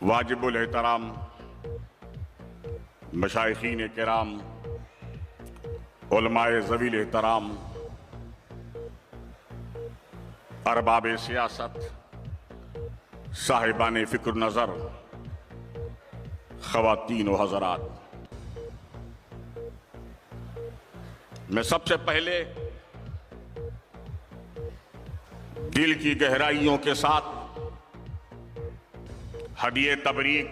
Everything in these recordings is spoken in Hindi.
वाजिबुल एहतराम मशाइखीन किराम, उलमाए ज़वील एहतराम, अरबाब सियासत, साहिबान फ़िक्र नज़र, ख़वातीन व हज़रात, मैं सबसे पहले दिल की गहराइयों के साथ हदिये तबरीक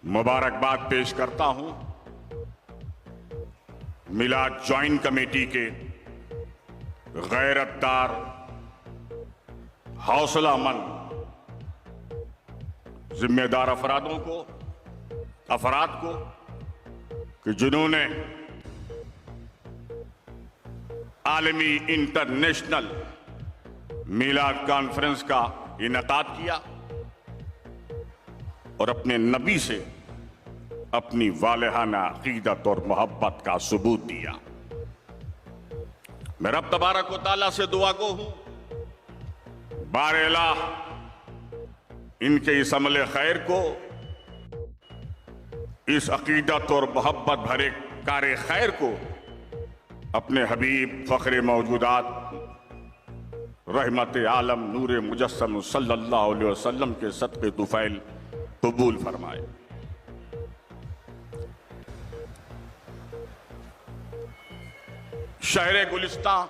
मुबारकबाद पेश करता हूं मिलाद ज्वाइंट कमेटी के गैरतदार, हौसलामंद, जिम्मेदार अफराद को कि जिन्होंने आलमी इंटरनेशनल मिलाद कॉन्फ्रेंस का इनेकाद किया और अपने नबी से अपनी वालिहाना अकीदत और मोहब्बत का सबूत दिया। मैं रब तबारक व तआला से दुआ गो हूं, बारेला इनके इस अमल खैर को, इस अकीदत और मोहब्बत भरे कार्य खैर को अपने हबीब फख्र मौजूदात रहमत आलम नूर मुजस्सम सल्लल्लाहु अलैहि वसल्लम के सदक़े तुफ़ैल कबूल फरमाए। शहर गुलिस्तान,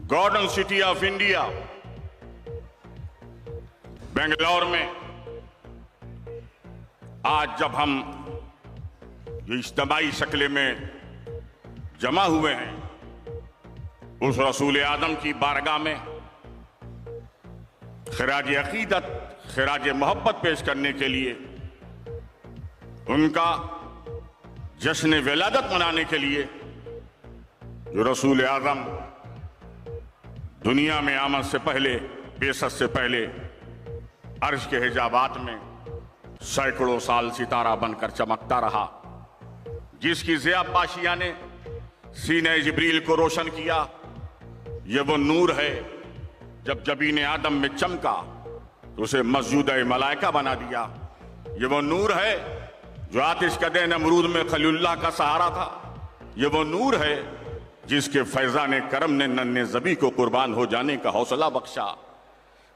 garden city of India, Bangalore में आज जब हम ये इज्तिमाई शक्ल में जमा हुए हैं, उस रसूल आदम की बारगाह में खिराज अकीदत, खिराज मोहब्बत पेश करने के लिए, उनका जश्न विलादत मनाने के लिए, जो रसूल आज़म दुनिया में आमद से पहले, बेसत से पहले अर्श के हिजाबात में सैकड़ों साल सितारा बनकर चमकता रहा, जिसकी ज़िया पाशिया ने सीने जिब्रील को रोशन किया। ये वो नूर है, जब जबीन आदम में चमका तो उसे मस्जूद मलाइका बना दिया। ये वो नूर है जो आतिश कदे नमरूद में खलीलुल्लाह का सहारा था। ये वो नूर है जिसके फैजान करम ने नन्हे ज़बी को कुर्बान हो जाने का हौसला बख्शा।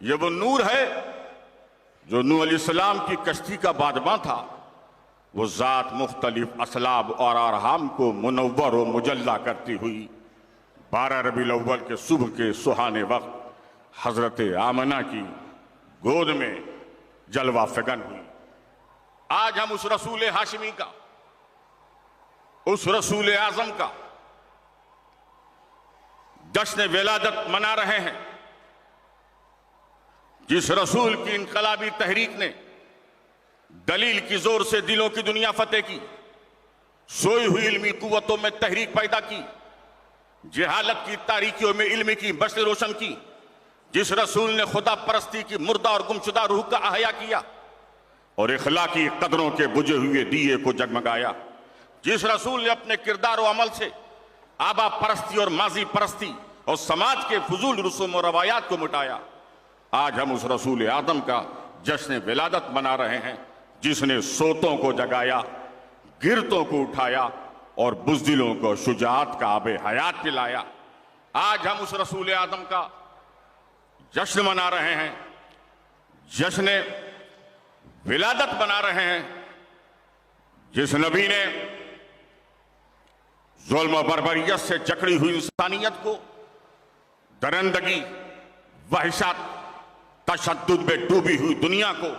ये वो नूर है जो नूह अलैहिस्सलाम की कश्ती का बादशाह था। वो ज़ात मुख्तलिफ असलाब और अरहाम को मुनव्वर व मुजल्ला करती हुई 12 रबीउल अव्वल के सुबह के सुहाने वक्त हजरत आमना की गोद में जलवा फगन हुई। आज हम उस रसूल हाशिमी का, उस रसूल आजम का जश्न विलादत मना रहे हैं, जिस रसूल की इनकलाबी तहरीक ने दलील की जोर से दिलों की दुनिया फतेह की, सोई हुई इल्मी कुव्वतों में तहरीक पैदा की, जहालत की तारीकियों में इल्म की बशर रोशन की, जिस रसूल ने खुदा परस्ती की मुर्दा और गुमशुदा रूह का अहया किया और इखलाकी कदरों के बुझे हुए दिए को जगमगाया, जिस रसूल ने अपने किरदार और अमल से आबा परस्ती और माजी परस्ती और समाज के फजूल रसूम और रवायात को मिटाया। आज हम उस रसूल आदम का जश्न विलादत मना रहे हैं, जिसने सोतों को जगाया, गिरतों को उठाया और बुज़दिलों को शुजाअत का आबे हयात पिलाया। आज हम उस रसूल आदम का जश्न मना रहे हैं, जश्न विलादत मना रहे हैं, जिस नबी ने जुल्म बर्बरियत से जकड़ी हुई इंसानियत को, दरिंदगी, वहशत, तशद्दुद में डूबी हुई दुनिया को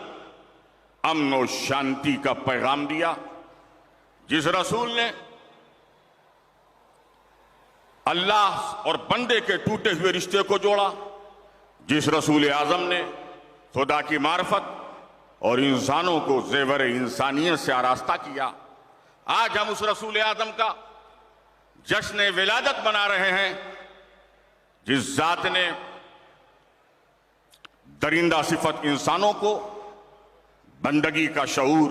अमन और शांति का पैगाम दिया, जिस रसूल ने अल्लाह और बंदे के टूटे हुए रिश्ते को जोड़ा, जिस रसूल आज़म ने खुदा की मार्फत और इंसानों को ज़ेवर इंसानियत से आरास्ता किया। आज हम उस रसूल आज़म का जश्न विलादत मना रहे हैं, जिस ज़ात ने दरिंदा सिफत इंसानों को बंदगी का शऊर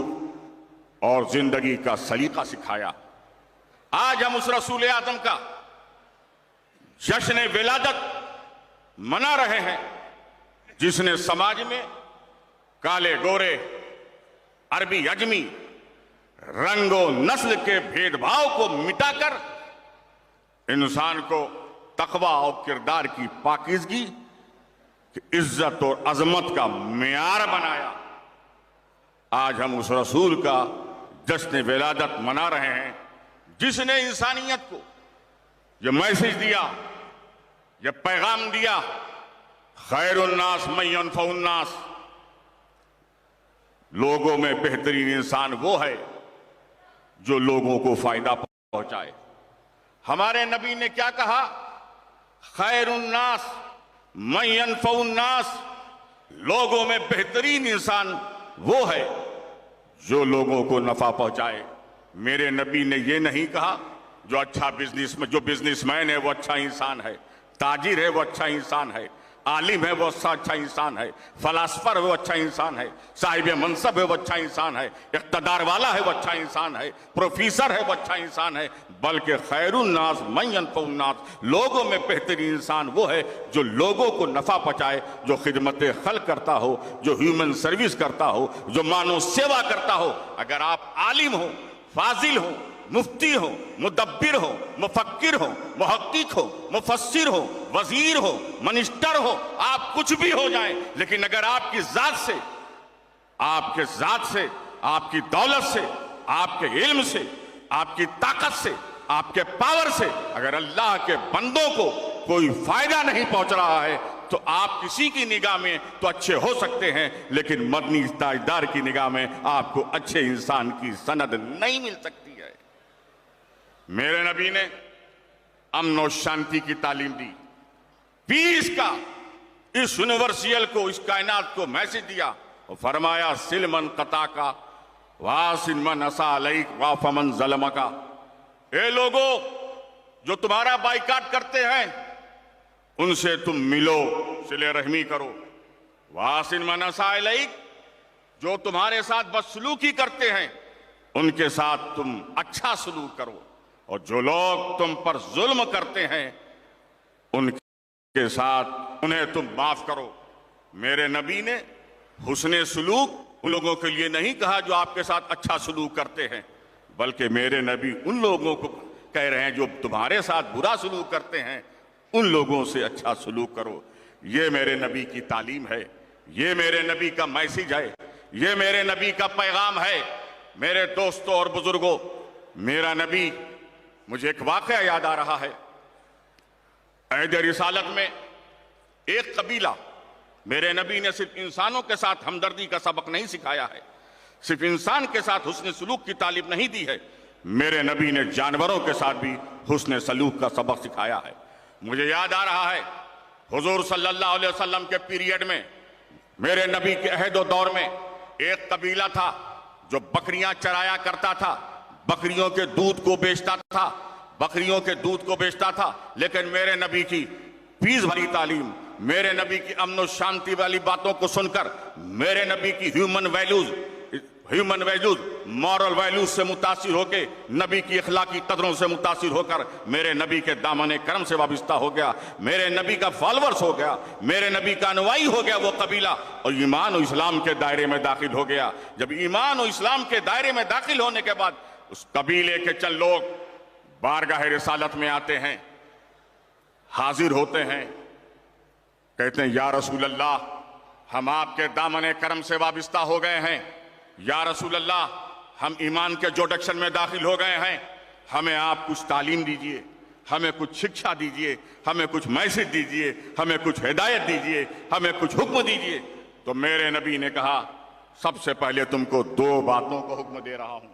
और जिंदगी का सलीका सिखाया। आज हम उस रसूल आज़म का जश्न विलादत मना रहे हैं, जिसने समाज में काले गोरे, अरबी अजमी, रंगो नस्ल के भेदभाव को मिटाकर इंसान को तकवा और किरदार की पाकीज़गी, इज्जत और अजमत का मेयार बनाया। आज हम उस रसूल का जश्न विलादत मना रहे हैं जिसने इंसानियत को ये मैसेज दिया, ये पैगाम दिया, खैरुन्नास मन यनफउन्नास, लोगों में बेहतरीन इंसान वो है जो लोगों को फायदा पहुंचाए। हमारे नबी ने क्या कहा? खैरुन्नास मन यनफउन्नास, लोगों में बेहतरीन इंसान वो है जो लोगों को नफा पहुंचाए। मेरे नबी ने ये नहीं कहा जो अच्छा जो बिजनेसमैन है वो अच्छा इंसान है, ताजिर है वो अच्छा इंसान है, आलिम है वो अच्छा इंसान है, फलासफर है वो अच्छा इंसान है, साहिब मनसब है वो अच्छा इंसान है, इक़्तिदार वाला है वो अच्छा इंसान है, प्रोफेसर है वो अच्छा इंसान है, बल्कि खैरुन्नास मन यनफउन्नास, लोगों में बेहतरीन इंसान वो है जो लोगों को नफा पहुंचाए, जो खिदमत खल्क करता हो, जो ह्यूमन सर्विस करता हो, जो मानव सेवा करता हो। अगर आप आलिम हो, फाजिल हो, मुफ्ती हो, मुदब्बिर हो, मुफक्किर हो, मुहक्किक हो, मुफस्सिर हो, वजीर हो, मिनिस्टर हो, आप कुछ भी हो जाएं, लेकिन अगर आपकी जात से, आपके जात से, आपकी दौलत से, आपके इल्म से, आपकी ताकत से, आपके पावर से अगर अल्लाह के बंदों को कोई फायदा नहीं पहुंच रहा है तो आप किसी की निगाह में तो अच्छे हो सकते हैं, लेकिन मदनी ताजदार की निगाह में आपको अच्छे इंसान की सनद नहीं मिल सकती है। मेरे नबी ने अमन और शांति की तालीम दी, पीस का इस यूनिवर्सल को, इस कायनात को मैसेज दिया और फरमाया सिलमन कता का वासिन मन असा अलैक वाफमन ज़लम का। ए लोगो जो तुम्हारा बाइकाट करते हैं उनसे तुम मिलो, सिले रहमी करो। वासिन मन असा अलैक, जो तुम्हारे साथ बदसलूकी करते हैं उनके साथ तुम अच्छा सलूक करो, और जो लोग तुम पर जुल्म करते हैं उनके साथ उन्हें तुम माफ करो। मेरे नबी ने हुस्ने सलूक उन लोगों के लिए नहीं कहा जो आपके साथ अच्छा सलूक करते हैं, बल्कि मेरे नबी उन लोगों को कह रहे हैं जो तुम्हारे साथ बुरा सलूक करते हैं उन लोगों से अच्छा सलूक करो। ये मेरे नबी की तालीम है, ये मेरे नबी का मैसेज है, ये मेरे नबी का पैगाम है। मेरे दोस्तों और बुजुर्गों, मेरा नबी, मुझे एक वाकया याद आ रहा है। अहद रिसालत में एक कबीला, मेरे नबी ने सिर्फ इंसानों के साथ हमदर्दी का सबक नहीं सिखाया है, सिर्फ इंसान के साथ हुस्न सलूक की तालीम नहीं दी है, मेरे नबी ने जानवरों के साथ भी हुस्न सलूक का सबक सिखाया है। मुझे याद आ रहा है हुजूर सल्लल्लाहु अलैहि वसल्लम के पीरियड में, मेरे नबी के अहद दौर में एक कबीला था जो बकरियां चराया करता था, बकरियों के दूध को बेचता था, बकरियों के दूध को बेचता था। लेकिन मेरे नबी की पीस भरी तालीम, मेरे नबी की अमन और शांति वाली बातों को सुनकर, मेरे नबी की ह्यूमन वैल्यूज मॉरल वैल्यूज से मुतासिर होकर, नबी की अखलाकी कदरों से मुतासिर होकर मेरे नबी के दामन करम से वाबिस्ता हो गया, मेरे नबी का फॉलोअर्स हो गया, मेरे नबी का अनुयायी हो गया वो कबीला, और ईमान और इस्लाम के दायरे में दाखिल हो गया। जब ईमान और इस्लाम के दायरे में दाखिल होने के बाद उस कबीले के चंद लोग बारगाह रिसालत में आते हैं, हाजिर होते हैं, कहते हैं या रसूल अल्लाह, हम आपके दामन करम से वाबिस्ता हो गए हैं, या रसूल अल्लाह, हम ईमान के जोडक्शन में दाखिल हो गए हैं, हमें आप कुछ तालीम दीजिए, हमें कुछ शिक्षा दीजिए, हमें कुछ मैसेज दीजिए, हमें कुछ हिदायत दीजिए, हमें कुछ हुक्म दीजिए। तो मेरे नबी ने कहा, सबसे पहले तुमको दो बातों का हुक्म दे रहा हूं,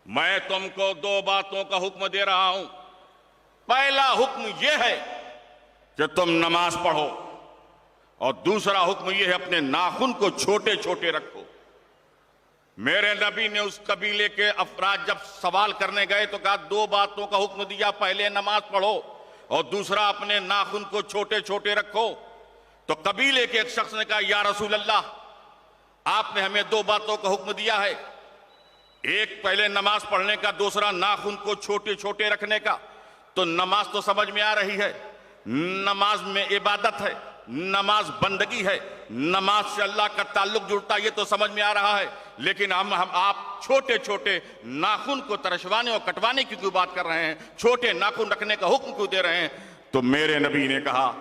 मैं तुमको दो बातों का हुक्म दे रहा हूं। पहला हुक्म यह है कि तुम नमाज पढ़ो, और दूसरा हुक्म यह है अपने नाखून को छोटे छोटे रखो। मेरे नबी ने उस कबीले के अफराद जब सवाल करने गए तो कहा, दो बातों का हुक्म दिया, पहले नमाज पढ़ो और दूसरा अपने नाखून को छोटे छोटे रखो। तो कबीले के एक शख्स ने कहा, या रसूल अल्लाह, आपने हमें दो बातों का हुक्म दिया है, एक पहले नमाज पढ़ने का, दूसरा नाखून को छोटे छोटे रखने का। तो नमाज तो समझ में आ रही है, नमाज में इबादत है, नमाज बंदगी है, नमाज से अल्लाह का ताल्लुक जुड़ता है, ये तो समझ में आ रहा है। लेकिन हम आप छोटे छोटे नाखून को तरशवाने और कटवाने की क्यों बात कर रहे हैं, छोटे नाखून रखने का हुक्म क्यों दे रहे हैं? तो मेरे नबी ने कहा,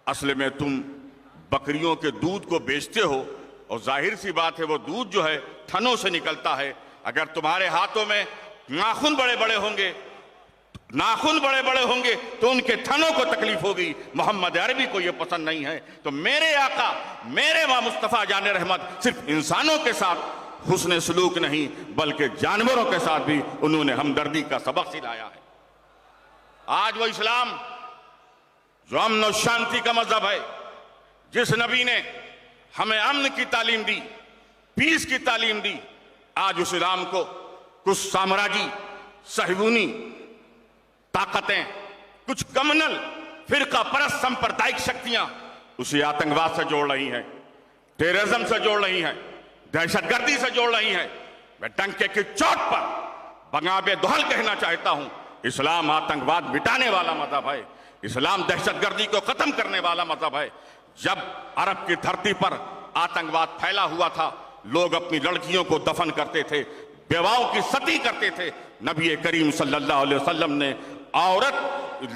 असल में तुम बकरियों के दूध को बेचते हो, और जाहिर सी बात है वो दूध जो है थनों से निकलता है। अगर तुम्हारे हाथों में नाखून बड़े बड़े होंगे, नाखून बड़े बड़े होंगे तो उनके थनों को तकलीफ होगी। मोहम्मद अरबी को यह पसंद नहीं है। तो मेरे आका, मेरे मां मुस्तफा जाने रहमत सिर्फ इंसानों के साथ हुस्न सलूक नहीं बल्कि जानवरों के साथ भी उन्होंने हमदर्दी का सबक सिखाया है। आज वो इस्लाम जो अमन और शांति का मजहब है, जिस नबी ने हमें अमन की तालीम दी, पीस की तालीम दी, आज उस इस्लाम को कुछ साम्राज्य सहबूनी ताकतें, कुछ कम्युनल फिरका परस्त सांप्रदायिक शक्तियां उसे आतंकवाद से जोड़ रही हैं, टेररिज्म से जोड़ रही हैं, दहशतगर्दी से जोड़ रही हैं। मैं डंके की चोट पर बगाबे दोहल कहना चाहता हूं, इस्लाम आतंकवाद मिटाने वाला मजहब है, इस्लाम दहशतगर्दी को खत्म करने वाला मजहब है। जब अरब की धरती पर आतंकवाद फैला हुआ था, लोग अपनी लड़कियों को दफन करते थे, बेवाओं की सती करते थे। नबी करीम सल्लल्लाहु अलैहि वसल्लम ने औरत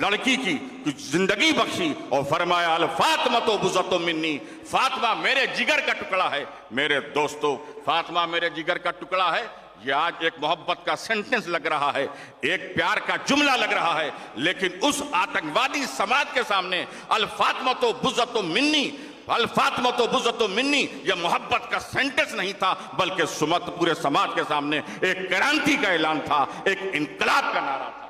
लड़की की जिंदगी बख्शी और फरमाया, अल फातिमा तो बुज़्ज़तुम मिन्नी, फातिमा मेरे जिगर का टुकड़ा है। मेरे दोस्तों, फातिमा मेरे जिगर का टुकड़ा है, ये आज एक मोहब्बत का सेंटेंस लग रहा है, एक प्यार का जुमला लग रहा है, लेकिन उस आतंकवादी समाज के सामने अल फातिमा तो बुज़्ज़तुम मिन्नी, अल फातिमा तो बुज़्ज़तुम मिन्नी, यह मोहब्बत का सेंटेंस नहीं था बल्कि सुमत पूरे समाज के सामने एक क्रांति का ऐलान था, एक इनकलाब का नारा था।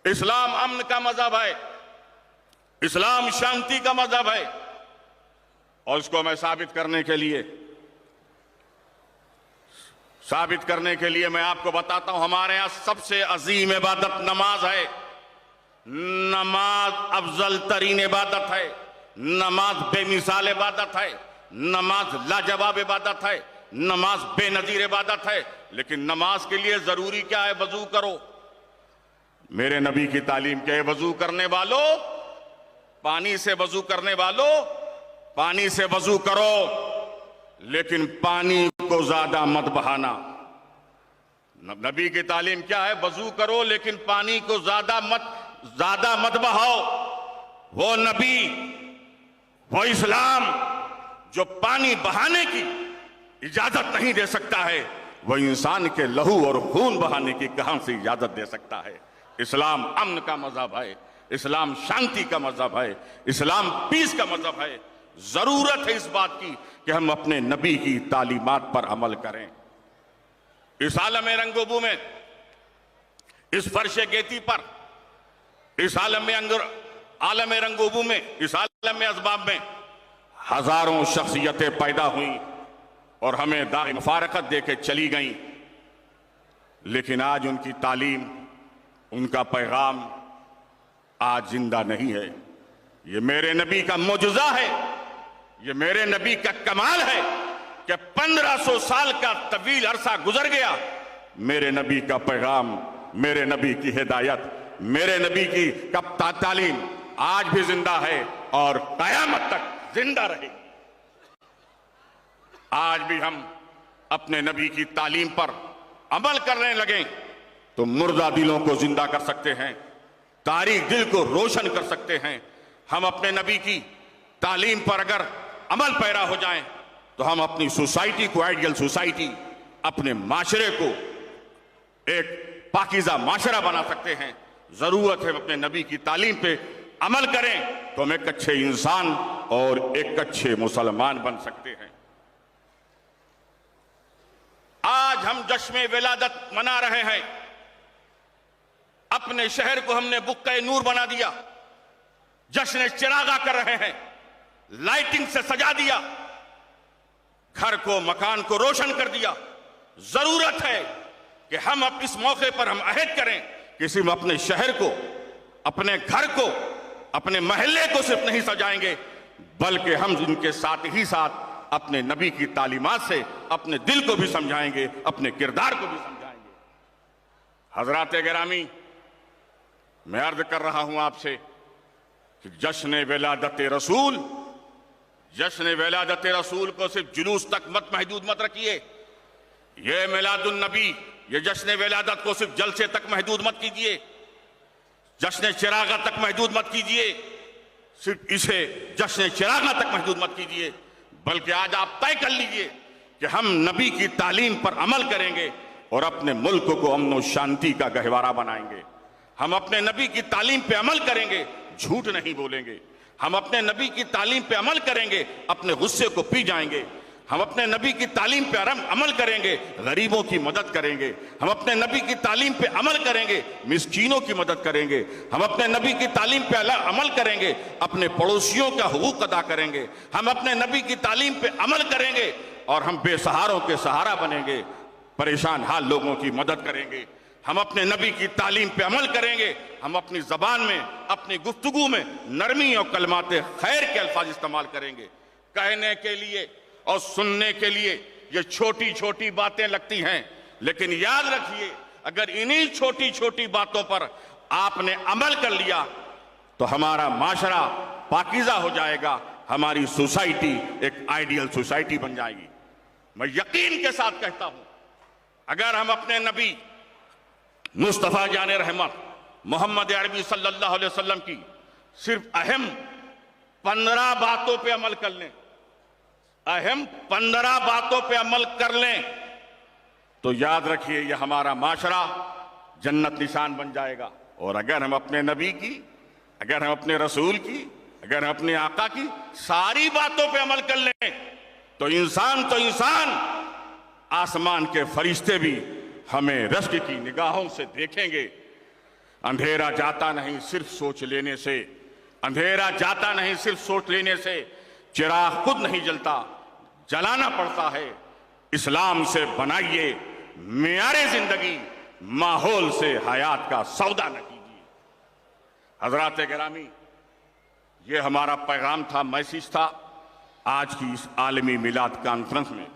इस्लाम अमन का मजहब है, इस्लाम शांति का मजहब है, और इसको मैं साबित करने के लिए मैं आपको बताता हूं। हमारे यहां सबसे अजीम इबादत नमाज है। नमाज अफजल तरीन इबादत है, नमाज बेमिसाल इबादत है, नमाज लाजवाब इबादत है, नमाज बेनजीर इबादत है। लेकिन नमाज के लिए जरूरी क्या है? वजू करो। मेरे नबी की तालीम क्या है? वजू करने वालों, पानी से वजू करने वालों, पानी से वजू करो, लेकिन पानी को ज्यादा मत बहाना। नबी की तालीम क्या है? वजू करो लेकिन पानी को ज्यादा मत बहाओ। वो नबी, वो इस्लाम जो पानी बहाने की इजाजत नहीं दे सकता है, वो इंसान के लहू और खून बहाने की कहां से इजाजत दे सकता है? इस्लाम अमन का मजहब है, इस्लाम शांति का मजहब है, इस्लाम पीस का मजहब है। जरूरत है इस बात की कि हम अपने नबी की तालीमात पर अमल करें। इस आलम रंगोबू में, इस फर्शे गेती पर, इस आलम रंगोबू में, इस आलम असबाब में हजारों शख्सियतें पैदा हुई और हमें दाई मुफारकत देके चली गई, लेकिन आज उनकी तालीम, उनका पैगाम आज जिंदा नहीं है। ये मेरे नबी का मौजूजा है, ये मेरे नबी का कमाल है कि 1500 साल का तवील अरसा गुजर गया, मेरे नबी का पैगाम, मेरे नबी की हिदायत, मेरे नबी की तालीम आज भी जिंदा है और कयामत तक जिंदा रहेगी। आज भी हम अपने नबी की तालीम पर अमल करने लगे तो मुर्दा दिलों को जिंदा कर सकते हैं, तारीख दिल को रोशन कर सकते हैं। हम अपने नबी की तालीम पर अगर अमल पैरा हो जाएं तो हम अपनी सोसाइटी को, आइडियल सोसाइटी, अपने माशरे को एक पाकीज़ा माशरा बना सकते हैं। जरूरत है अपने नबी की तालीम पे अमल करें तो हम एक अच्छे इंसान और एक अच्छे मुसलमान बन सकते हैं। आज हम जश्न विलादत मना रहे हैं, अपने शहर को हमने बुक्का नूर बना दिया, जश्न चिरागा कर रहे हैं, लाइटिंग से सजा दिया, घर को, मकान को रोशन कर दिया। जरूरत है कि हम अब इस मौके पर हम अहद करें कि सिर्फ अपने शहर को, अपने घर को, अपने महल्ले को सिर्फ नहीं सजाएंगे, बल्कि हम इनके साथ ही साथ अपने नबी की तालीमात से अपने दिल को भी समझाएंगे, अपने किरदार को भी समझाएंगे। हजरात गिरामी, मैं अर्ज कर रहा हूं आपसे, कि जश्न विलादत रसूल, जश्न विलादत रसूल को सिर्फ जुलूस तक महदूद मत रखिए। ये मिलादुन नबी, ये जश्न विलादत को सिर्फ जलसे तक महदूद मत कीजिए, जश्न चिरागा तक महदूद मत कीजिए, सिर्फ इसे जश्न चिरागा तक महदूद मत कीजिए, बल्कि आज आप तय कर लीजिए कि हम नबी की तालीम पर अमल करेंगे और अपने मुल्क को अमन और शांति का गहवारा बनाएंगे। हम अपने नबी की तालीम पे अमल करेंगे, झूठ नहीं बोलेंगे। हम अपने नबी की तालीम पे अमल करेंगे, अपने गुस्से को पी जाएंगे। हम अपने नबी की तालीम पे अमल करेंगे, गरीबों की मदद करेंगे। हम अपने नबी की तालीम पे अमल करेंगे, मिस्कीनों की मदद करेंगे। हम अपने नबी की तालीम पे अमल करेंगे, अपने पड़ोसियों का हुकूक अदा करेंगे। हम अपने नबी की तालीम पे अमल करेंगे और हम बेसहारों के सहारा बनेंगे, परेशान हाल लोगों की मदद करेंगे। हम अपने नबी की तालीम पे अमल करेंगे, हम अपनी जबान में, अपनी गुफ्तगू में नरमी और कलमाते खैर के अल्फाज इस्तेमाल करेंगे। कहने के लिए और सुनने के लिए ये छोटी छोटी बातें लगती हैं, लेकिन याद रखिए, अगर इन्हीं छोटी छोटी बातों पर आपने अमल कर लिया तो हमारा माशरा पाकीज़ा हो जाएगा, हमारी सोसाइटी एक आइडियल सोसाइटी बन जाएगी। मैं यकीन के साथ कहता हूं, अगर हम अपने नबी मुस्तफ़ा जाने रहमत मोहम्मद अरबी सल्लल्लाहु अलैहि वसल्लम की सिर्फ अहम 15 बातों पे अमल कर लें, अहम 15 बातों पे अमल कर लें, तो याद रखिए यह हमारा माशरा जन्नत निशान बन जाएगा। और अगर हम अपने नबी की, अगर हम अपने रसूल की, अगर हम अपने आका की सारी बातों पे अमल कर लें तो इंसान आसमान के फरिश्ते भी हमें रश्क की निगाहों से देखेंगे। अंधेरा जाता नहीं सिर्फ सोच लेने से, अंधेरा जाता नहीं सिर्फ सोच लेने से, चिराग खुद नहीं जलता, जलाना पड़ता है। इस्लाम से बनाइए मियारे जिंदगी, माहौल से हयात का सौदा न कीजिए। हजरात गिरामी, ये हमारा पैगाम था, मैसेज था आज की इस आलमी मिलाद कॉन्फ्रेंस में।